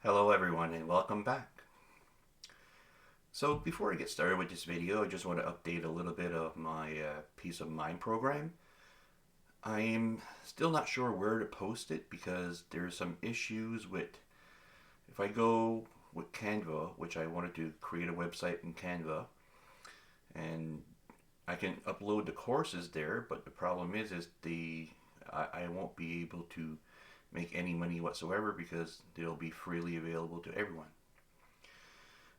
Hello everyone and welcome back. So before I get started with this video, I just want to update a little bit of my Peace of Mind program. I'm still not sure where to post it because there's some issues with, if I go with Canva, which I wanted to create a website in Canva, and I can upload the courses there, but the problem is I won't be able to make any money whatsoever because they'll be freely available to everyone.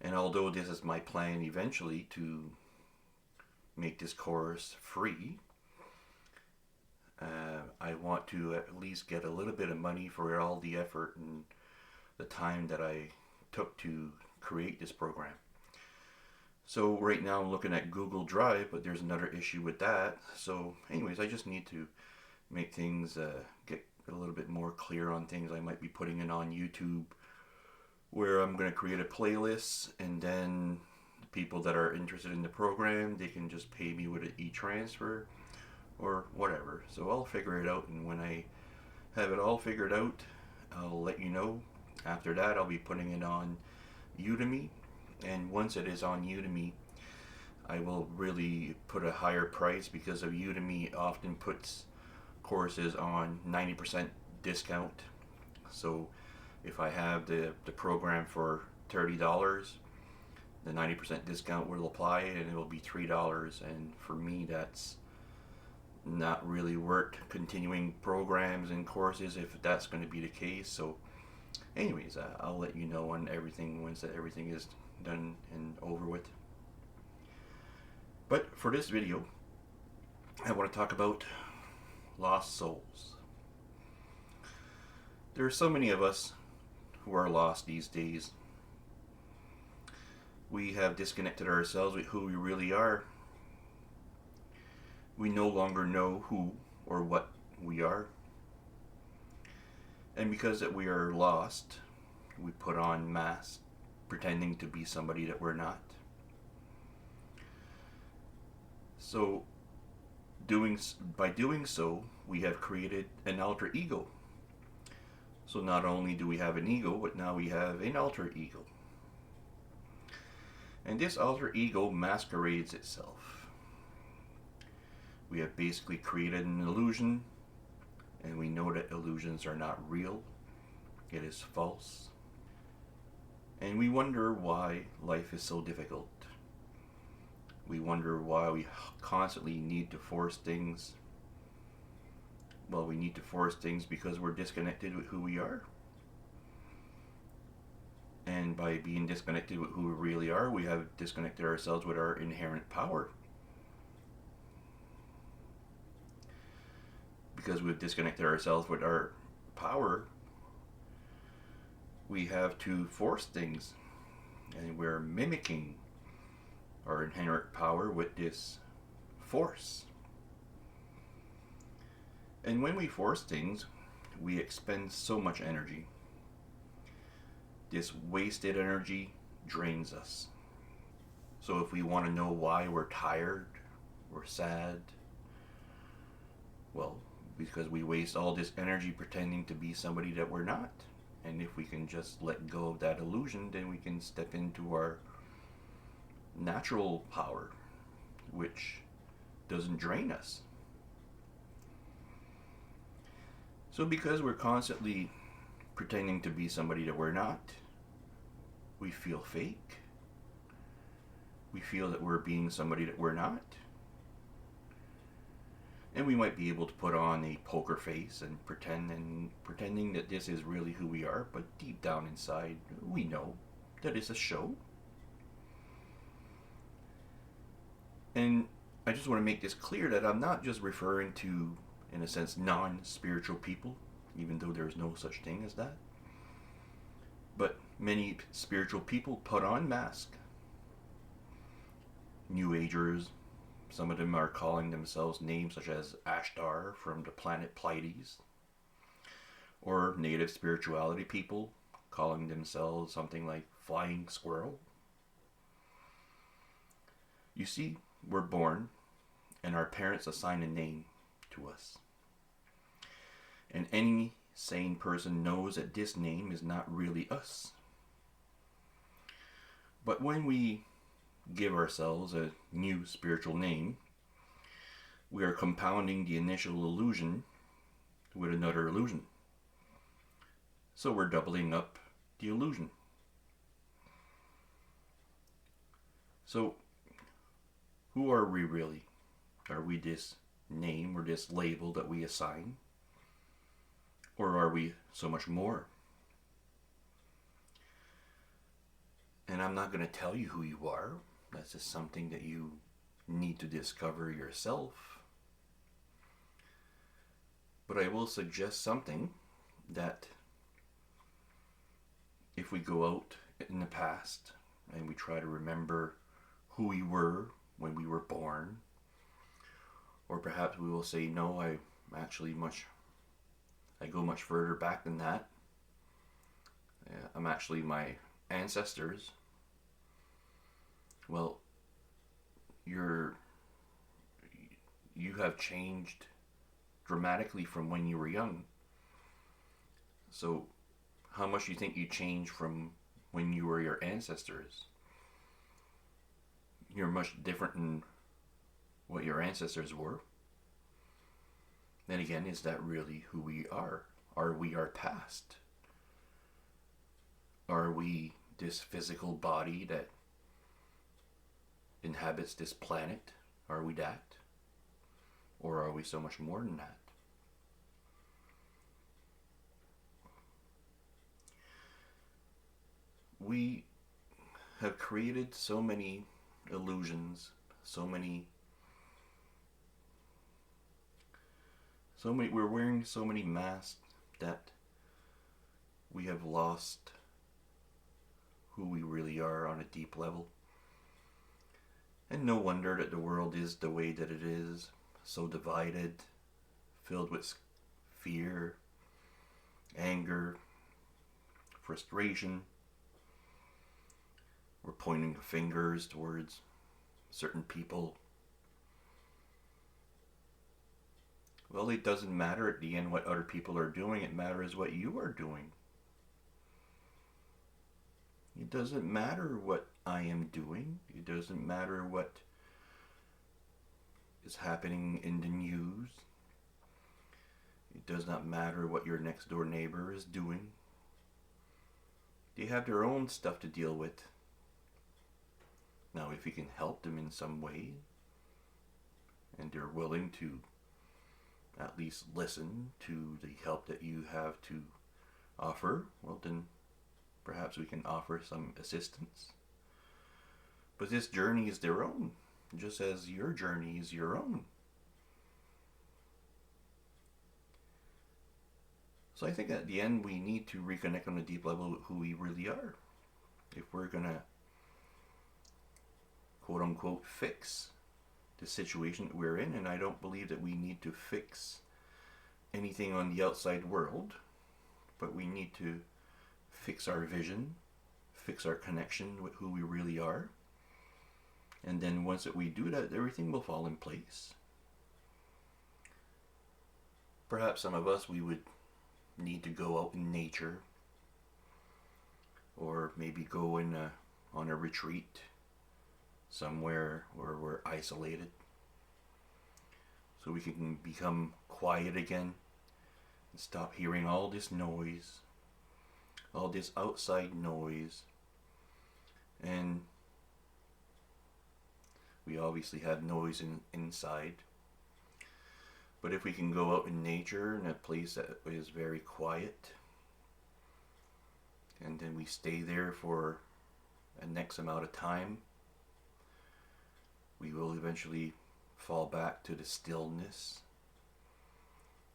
And although this is my plan eventually to make this course free, I want to at least get a little bit of money for all the effort and the time that I took to create this program. So right now I'm looking at Google Drive, but there's another issue with that. So anyways, I just need to make things get a little bit more clear on things. I might be putting it on YouTube, where I'm going to create a playlist, and then people that are interested in the program, they can just pay me with an e-transfer or whatever. So I'll figure it out, and when I have it all figured out, I'll let you know. After that, I'll be putting it on Udemy, and once it is on Udemy, I will really put a higher price because of Udemy often puts courses on 90% discount. So if I have the program for $30, the 90% discount will apply and it will be $3. And for me, that's not really worth continuing programs and courses if that's going to be the case. So anyways, I'll let you know on everything once everything is done and over with. But for this video, I want to talk about lost souls. There are so many of us who are lost these days. We have disconnected ourselves with who we really are. We no longer know who or what we are. And because that we are lost, we put on masks, pretending to be somebody that we're not. So by doing so, we have created an alter ego. So not only do we have an ego, but now we have an alter ego. And this alter ego masquerades itself. We have basically created an illusion, and we know that illusions are not real. It is false. And we wonder why life is so difficult. We wonder why we constantly need to force things. Well, we need to force things because we're disconnected with who we are. And by being disconnected with who we really are, we have disconnected ourselves with our inherent power. Because we've disconnected ourselves with our power, we have to force things. And we're mimicking our inherent power with this force. And when we force things, we expend so much energy. This wasted energy drains us. So if we want to know why we're tired, we're sad, well, because we waste all this energy pretending to be somebody that we're not. And if we can just let go of that illusion, then we can step into our natural power, which doesn't drain us. So because we're constantly pretending to be somebody that we're not, we feel fake. We feel that we're being somebody that we're not. And we might be able to put on a poker face and pretending that this is really who we are, but deep down inside, we know that it's a show. And I just want to make this clear that I'm not just referring to, in a sense, non-spiritual people, even though there's no such thing as that. But many spiritual people put on masks. New Agers, some of them are calling themselves names such as Ashtar from the planet Pleiades, or native spirituality people calling themselves something like Flying Squirrel. You see, we're born, and our parents assign a name to us. And any sane person knows that this name is not really us. But when we give ourselves a new spiritual name, we are compounding the initial illusion with another illusion. So we're doubling up the illusion. So, who are we really? Are we this name or this label that we assign? Or are we so much more? And I'm not going to tell you who you are. That's just something that you need to discover yourself. But I will suggest something that if we go out in the past and we try to remember who we were when we were born, or perhaps we will say, no, I go much further back than that. I'm actually my ancestors. Well, you have changed dramatically from when you were young. So how much do you think you changed from when you were your ancestors? You're much different than what your ancestors were. Then again, is that really who we are? Are we our past? Are we this physical body that inhabits this planet? Are we that? Or are we so much more than that? We have created so many illusions, we're wearing so many masks that we have lost who we really are on a deep level. And no wonder that the world is the way that it is, so divided, filled with fear, anger, frustration. We're pointing fingers towards certain people. Well, it doesn't matter at the end what other people are doing. It matters what you are doing. It doesn't matter what I am doing. It doesn't matter what is happening in the news. It does not matter what your next door neighbor is doing. They have their own stuff to deal with. Now, if you can help them in some way, and they're willing to at least listen to the help that you have to offer, well then perhaps we can offer some assistance. But this journey is their own, just as your journey is your own. So I think at the end we need to reconnect on a deep level with who we really are. If we're going to quote unquote fix the situation that we're in, and I don't believe that we need to fix anything on the outside world, but we need to fix our vision, fix our connection with who we really are, and then once that we do that, everything will fall in place. Perhaps some of us, we would need to go out in nature, or maybe go on a retreat somewhere where we're isolated, so we can become quiet again and stop hearing all this noise, all this outside noise. And we obviously have noise inside, but if we can go out in nature in a place that is very quiet, and then we stay there for a next amount of time, we will eventually fall back to the stillness.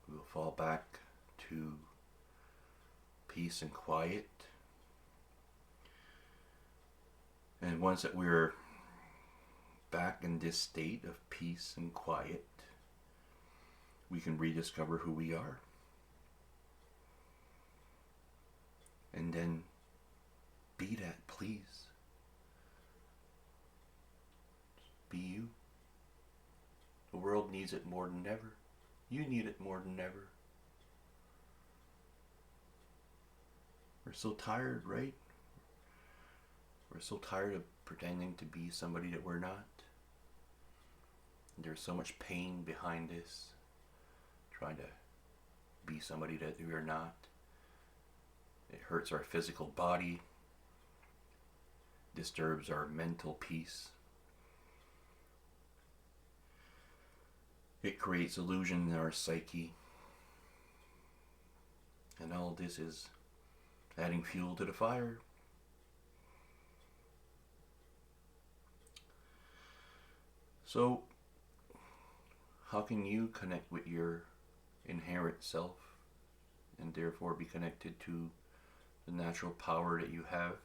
We will fall back to peace and quiet. And once that we're back in this state of peace and quiet, we can rediscover who we are. And then be that, please. Be you. The world needs it more than ever. You need it more than ever. We're so tired, right? We're so tired of pretending to be somebody that we're not. There's so much pain behind this, trying to be somebody that we are not. It hurts our physical body, disturbs our mental peace. It creates illusion in our psyche. And all this is adding fuel to the fire. So, how can you connect with your inherent self and therefore be connected to the natural power that you have?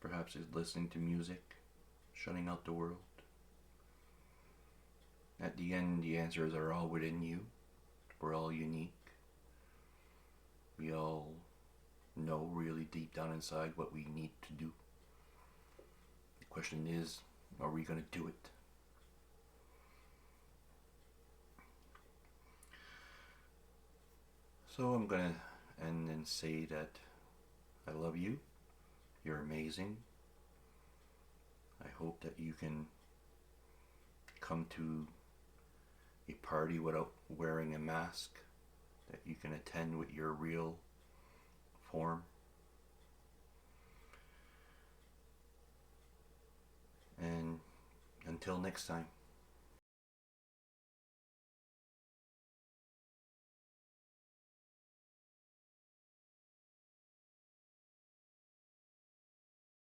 Perhaps it's listening to music, shutting out the world. At the end, the answers are all within you. We're all unique. We all know really deep down inside what we need to do. The question is, are we going to do it? So I'm going to end and say that I love you. You're amazing. I hope that you can come to a party without wearing a mask, that you can attend with your real form. And until next time.